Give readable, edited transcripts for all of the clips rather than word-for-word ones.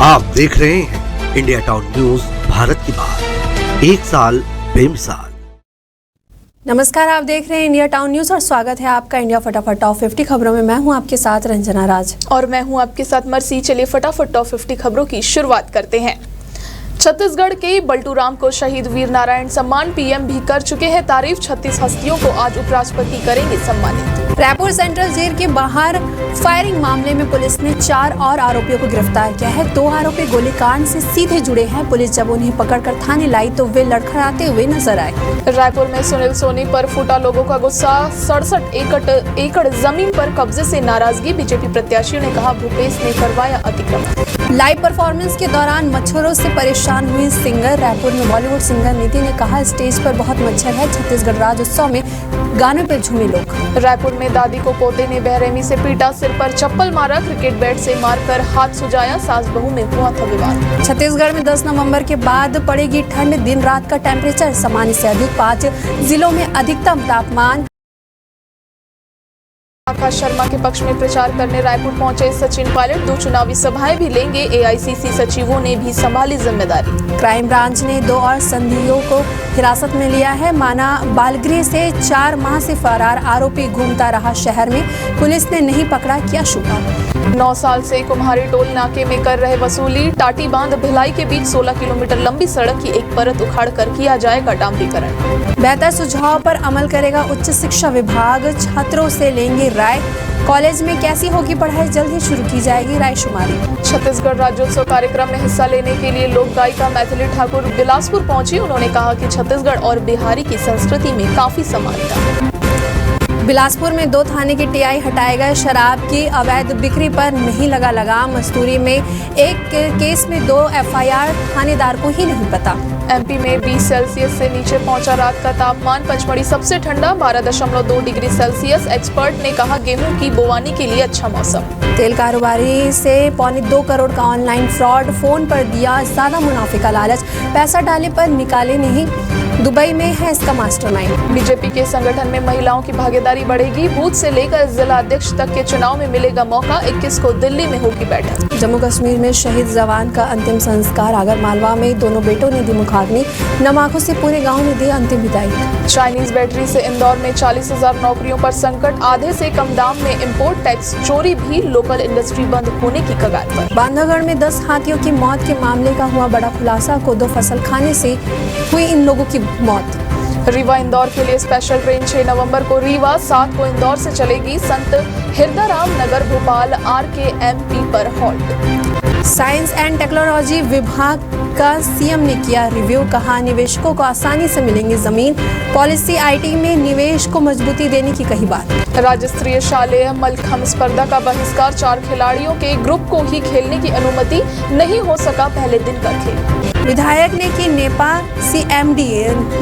आप देख रहे हैं इंडिया टाउन न्यूज, भारत की बात, एक साल बेमिसाल। नमस्कार, आप देख रहे हैं इंडिया टाउन न्यूज और स्वागत है आपका इंडिया फटाफट टॉप 50 खबरों में। मैं हूं आपके साथ रंजना राज और मैं हूं आपके साथ मर्सी। चलिए फटाफट टॉप 50 खबरों की शुरुआत करते हैं। छत्तीसगढ़ के बल्टूराम को शहीद वीर नारायण सम्मान पीएम भी कर चुके हैं तारीफ। 36 हस्तियों को आज उपराष्ट्रपति करेंगे सम्मानित। रायपुर सेंट्रल जेल के बाहर फायरिंग मामले में पुलिस ने 4 और आरोपियों को गिरफ्तार किया है। 2 आरोपी गोलीकांड से सीधे जुड़े हैं। पुलिस जब उन्हें पकड़कर थाने लाई तो वे लड़खड़ाते हुए नजर आए। रायपुर में सुनील सोनी पर फूटा लोगों का गुस्सा। 67 एकड़ जमीन पर कब्जे से नाराजगी। बीजेपी प्रत्याशियों ने कहा भूपेश ने करवाया अतिक्रमण। लाइव परफॉर्मेंस के दौरान मच्छरों से परेशान हुए सिंगर। रायपुर में बॉलीवुड सिंगर नीति ने कहा स्टेज पर बहुत मच्छर है। छत्तीसगढ़ राज्योत्सव में गानों पर झूमे लोग। रायपुर में दादी को पोते ने बेरहमी से पीटा, सिर पर चप्पल मारा, क्रिकेट बैट से मारकर हाथ सुजाया। सास बहू में हुआ था विवाद। छत्तीसगढ़ में 10 नवंबर के बाद पड़ेगी ठंड। दिन रात का टेम्परेचर सामान्य से अधिक। 5 जिलों में अधिकतम तापमान। आकाश शर्मा के पक्ष में प्रचार करने रायपुर पहुंचे सचिन पायलट। 2 चुनावी सभाएं भी लेंगे। एआईसीसी सचिवों ने भी संभाली जिम्मेदारी। क्राइम ब्रांच ने 2 और संदिग्धों को हिरासत में लिया है। माना बालगृह से 4 माह से फरार आरोपी घूमता रहा शहर में। पुलिस ने नहीं पकड़ा, किया शुरू। 9 साल से कुम्हारी टोल नाके में कर रहे वसूली। टाटी बांध भिलाई के बीच 16 किलोमीटर लंबी सड़क की एक परत उखाड़कर किया जाएगा डामरीकरण। बेहतर सुझाव पर अमल करेगा उच्च शिक्षा विभाग। छात्रों से लेंगे राय। कॉलेज में कैसी होगी पढ़ाई, जल्द ही शुरू की जाएगी रायशुमारी। छत्तीसगढ़ राज्योत्सव कार्यक्रम में हिस्सा लेने के लिए लोक गायिका मैथिली ठाकुर बिलासपुर पहुंची। उन्होंने कहा कि छत्तीसगढ़ और बिहारी की संस्कृति में काफी समानता। बिलासपुर में 2 थाने के टीआई हटाए गए। शराब की अवैध बिक्री पर नहीं लगा लगाम। मस्तूरी में एक केस में 2 एफआईआर, थानेदार को ही नहीं पता। एमपी में 20 सेल्सियस से नीचे पहुंचा रात का तापमान। पचमढ़ी सबसे ठंडा 12.2 डिग्री सेल्सियस। एक्सपर्ट ने कहा गेहूं की बोवानी के लिए अच्छा मौसम। तेल कारोबारी से 2.25 करोड़ का ऑनलाइन फ्रॉड। फोन पर दिया ज्यादा मुनाफे का लालच, पैसा डाले पर निकाले नहीं। दुबई में है इसका मास्टरमाइंड। बीजेपी के संगठन में महिलाओं की भागीदारी बढ़ेगी। बूथ से लेकर जिला अध्यक्ष तक के चुनाव में मिलेगा मौका। 21 को दिल्ली में होगी बैठक। जम्मू कश्मीर में शहीद जवान का अंतिम संस्कार। आगरमालवा में दोनों बेटों ने दी मुखाग्नि। नम आंखों से पूरे गांव ने दी अंतिम विदाई। चाइनीज बैटरी से इंदौर में 40,000 नौकरियों पर संकट। आधे से कम दाम में इम्पोर्ट टैक्स चोरी भी। लोकल इंडस्ट्री बंद होने की कगार पर। बांधवगढ़ में 10 हाथियों की मौत के मामले का हुआ बड़ा खुलासा। कोदो फसल खाने से हुई इन लोगों की मौत। रीवा इंदौर के लिए स्पेशल ट्रेन 6 नवंबर को रीवा, 7 को इंदौर से चलेगी। संत हिरदाराम नगर भोपाल RKMP पर हॉल्ट। साइंस एंड टेक्नोलॉजी विभाग का सीएम ने किया रिव्यू। कहा निवेशकों को आसानी से मिलेंगी जमीन। पॉलिसी IT में निवेश को मजबूती देने की कही बात। राज्य स्तरीय शालेय मल्लखंभ स्पर्धा का बहिष्कार। 4 खिलाड़ियों के ग्रुप को ही खेलने की अनुमति, नहीं हो सका पहले दिन का खेल। विधायक ने की नेपाल CMD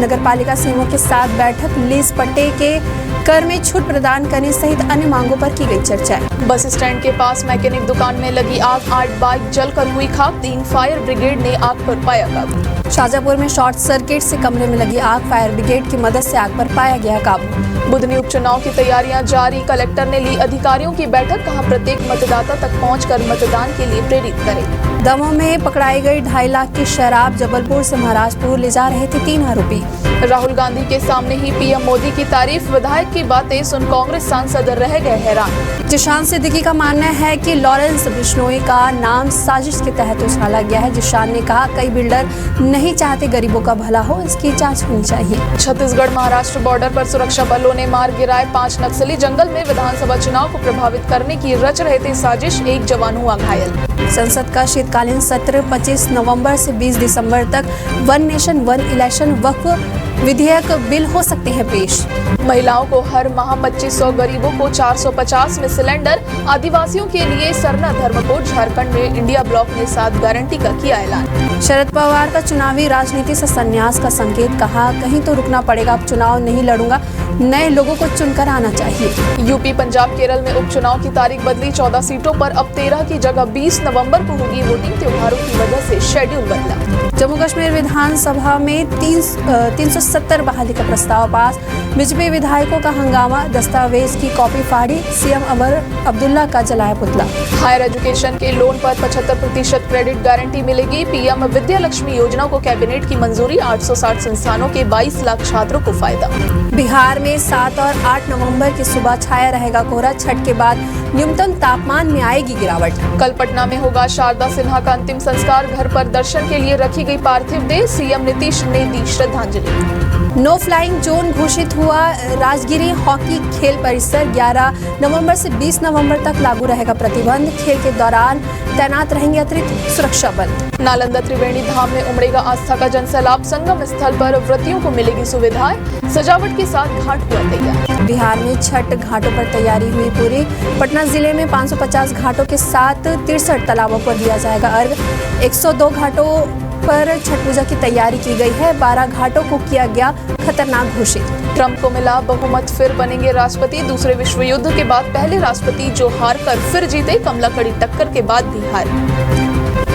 नगरपालिका सीएमओ के साथ बैठक। लीज पट्टे के कर में छूट प्रदान करने सहित अन्य मांगों पर की गई चर्चा। बस स्टैंड के पास मैकेनिक दुकान में लगी आग। 8 बाइक जलकर हुई खाक। 3 फायर ब्रिगेड ने आग पर पाया काबू। शाजापुर में शॉर्ट सर्किट से कमरे में लगी आग। फायर ब्रिगेड की मदद से आग पर पाया गया काबू। बुधनी उपचुनाव की तैयारियां जारी। कलेक्टर ने ली अधिकारियों की बैठक। कहा प्रत्येक मतदाता तक पहुंचकर मतदान के लिए प्रेरित करें। दमोह में पकड़ाई गई 2.5 लाख की शराब। जबलपुर से महाराजपुर ले जा रहे थे 3 आरोपी। राहुल गांधी के सामने ही पीएम मोदी की तारीफ। विधायक की बातें सुन कांग्रेस सांसद रह गए हैरान। जिशान सिद्दीकी का मानना है कि लॉरेंस बिश्नोई का नाम साजिश के तहत उछाला गया है। जिशान ने कहा कई बिल्डर नहीं चाहते गरीबों का भला हो, इसकी जांच होनी चाहिए। छत्तीसगढ़ महाराष्ट्र बॉर्डर पर सुरक्षा बलों ने मार गिराए 5 नक्सली। जंगल में विधानसभा चुनाव को प्रभावित करने की रच रहे थे साजिश। 1 जवान हुआ घायल। संसद का शीतकालीन सत्र 25 नवंबर से 20 दिसंबर तक 1 नेशन 1 इलेक्शन वक्फ विधेयक बिल हो सकते हैं पेश। महिलाओं को हर माह 2500, गरीबों को 450 में सिलेंडर। आदिवासियों के लिए सरना धर्मकोड। झारखंड में इंडिया ब्लॉक ने 7 गारंटी का किया ऐलान। शरद पवार का चुनावी राजनीति से संन्यास का संकेत। कहा कहीं तो रुकना पड़ेगा, अब चुनाव नहीं लड़ूंगा, नए लोगों को चुनकर आना चाहिए। यूपी पंजाब केरल में उपचुनाव की तारीख बदली। 14 सीटों पर अब 13 की जगह 20 नवंबर को होगी वोटिंग। त्योहारों की वजह से शेड्यूल बदला। जम्मू कश्मीर विधानसभा में 300 170 बहाली का प्रस्ताव पास। बीजेपी विधायकों का हंगामा, दस्तावेज की कॉपी फाड़ी, सीएम अमर अब्दुल्ला का जलाया पुतला। हायर एजुकेशन के लोन पर 75% क्रेडिट गारंटी मिलेगी। पीएम विद्या लक्ष्मी योजना को कैबिनेट की मंजूरी, 860 संस्थानों के 22 लाख छात्रों को फायदा। बिहार में 7 और 8 नवंबर की सुबह छाया रहेगा कोहरा, छठ के बाद न्यूनतम तापमान में आएगी गिरावट। कल पटना में होगा शारदा सिन्हा का अंतिम संस्कार, घर पर दर्शन के लिए रखी गई पार्थिव देह, सीएम नीतीश ने दी श्रद्धांजलि। नो फ्लाइंग जोन घोषित हुआ, राजगिरी हॉकी खेल परिसर 11 नवंबर से 20 नवंबर तक लागू रहेगा प्रतिबंध। खेल के दौरान तैनात रहेंगे अतिरिक्त सुरक्षा बल। नालंदा त्रिवेणी धाम में उमड़ेगा आस्था का जनसैलाब, संगम स्थल पर व्रतियों को मिलेगी सुविधाएं, सजावट के साथ घाट हुआ तैयार। बिहार में छठ घाटों पर तैयारी हुई पूरी। पटना जिले में 550 घाटों के साथ 63 तालाबों पर दिया जाएगा अर्घ। 102 घाटों पर छठ पूजा की तैयारी की गई है। 12 घाटों को किया गया खतरनाक घोषित। ट्रंप को मिला बहुमत, फिर बनेंगे राष्ट्रपति। दूसरे विश्व युद्ध के बाद पहले राष्ट्रपति जो हार कर फिर जीते, कमला कड़ी टक्कर के बाद भी हारे।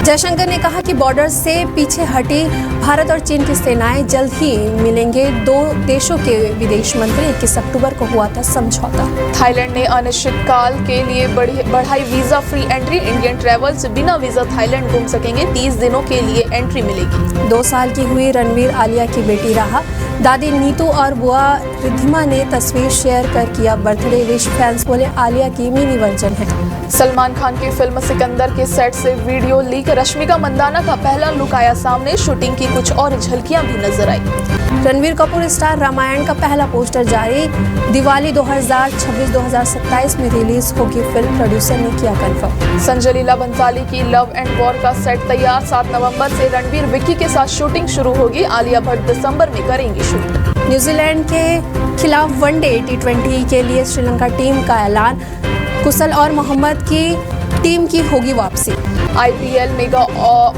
जयशंकर ने कहा कि बॉर्डर से पीछे हटी भारत और चीन की सेनाएं, जल्द ही मिलेंगे दो देशों के विदेश मंत्री। 21 अक्टूबर को हुआ था समझौता। थाईलैंड ने अनिश्चितकाल के लिए बढ़ाई visa free entry. Indian travels बिना वीजा थाईलैंड घूम सकेंगे, 30 दिनों के लिए एंट्री मिलेगी। 2 साल की हुई रणवीर आलिया की बेटी राहा। दादी नीतू और बुआ रिद्धिमा ने तस्वीर शेयर कर किया बर्थडे विश। फैंस बोले आलिया की मिनी वर्जन है। सलमान खान की फिल्म सिकंदर के सेट से वीडियो लीक। रश्मिका मंदाना का पहला लुक आया सामने, शूटिंग की कुछ और झलकियां भी नजर आई। रणवीर कपूर स्टार रामायण का पहला पोस्टर जारी। दिवाली 2026-2027 में रिलीज होगी फिल्म, प्रोड्यूसर ने किया कंफर्म। संजय लीला भंसाली की लव एंड वॉर का सेट तैयार। 7 नवंबर से रणवीर विक्की के साथ शूटिंग शुरू होगी। आलिया भट्ट दिसंबर में करेंगी शूट। न्यूजीलैंड के खिलाफ वनडे T20 के लिए श्रीलंका टीम का ऐलान। कुशल और मोहम्मद की टीम की होगी वापसी। IPL मेगा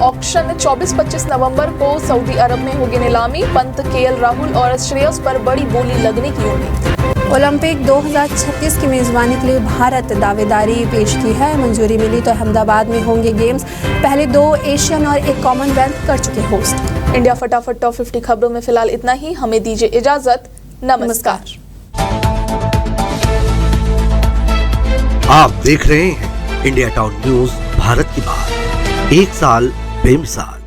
ऑक्शन 24-25 नवंबर को सऊदी अरब में होगी नीलामी। पंत, KL राहुल और श्रेयस पर बड़ी बोली लगने की उम्मीद। ओलंपिक 2036 की मेजबानी के लिए भारत दावेदारी पेश की है। मंजूरी मिली तो अहमदाबाद में होंगे गेम्स। पहले 2 एशियन और 1 कॉमनवेल्थ कर चुके होस्ट। इंडिया फटाफट टॉप 50 खबरों में फिलहाल इतना ही। हमें दीजिए इजाजत। नमस्कार। आप देख रहे हैं इंडिया टाउन न्यूज, भारत की बात, 1 साल बेमिसाल।